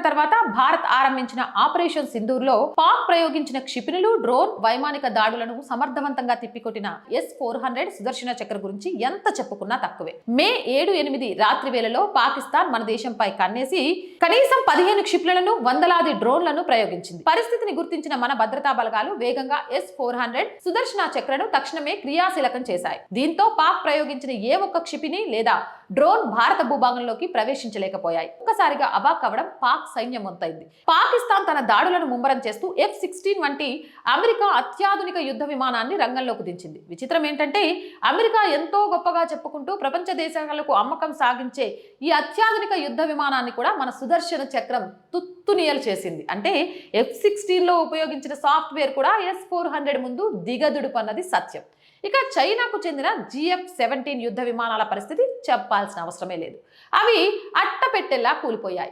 తర్వాత భారత్ ఆరంభించిన ఆపరేషన్ సింధూర్లో పాక్ ప్రయోగించిన క్షిపణులు, డ్రోన్, వైమానిక దాడులను సమర్థవంతంగా తిప్పికొట్టిన S-400 సుదర్శన చక్ర గురించి ఎంత చెప్పుకున్నా తక్కువే. మే 7-8 రాత్రి వేళలో పాకిస్తాన్ మన దేశంపై కన్నేసి కనీసం 15 క్షిపణులను, వందలాది డ్రోన్లను ప్రయోగించింది. పరిస్థితిని గుర్తించిన మన భద్రతా బలగాలు వేగంగా S-400 సుదర్శన చక్రను తక్షణమే క్రియాశీలకం చేశాయి. దీంతో పాక్ ప్రయోగించిన ఏ ఒక్క క్షిపణి లేదా డ్రోన్ భారత భూభాగంలోకి ప్రవేశించలేకపోయాయి. ఒక్కసారిగా అవాక్ అవ్వడం పాక్ సైన్యం వంతైంది. పాకిస్తాన్ తన దాడులను ముమ్మరం చేస్తూ F-16 వంటి అమెరికా అత్యాధునిక యుద్ధ విమానాన్ని రంగంలోకి దించింది. విచిత్రం ఏంటంటే అమెరికా ఎంతో గొప్పగా చెప్పుకుంటూ ప్రపంచ దేశాలకు అమ్మకం సాగించే ఈ అత్యాధునిక యుద్ధ విమానాన్ని కూడా మన సుదర్శన చక్రం తుత్తునియలు చేసింది. అంటే F-16లో ఉపయోగించిన సాఫ్ట్వేర్ కూడా S-400 ముందు దిగదుడుపు అన్నది సత్యం. ఇక చైనాకు చెందిన GF-17 యుద్ధ విమానాల పరిస్థితి చెప్పాల్సిన అవసరమే లేదు. అవి అట్టపెట్టెల్లా కూలిపోయాయి.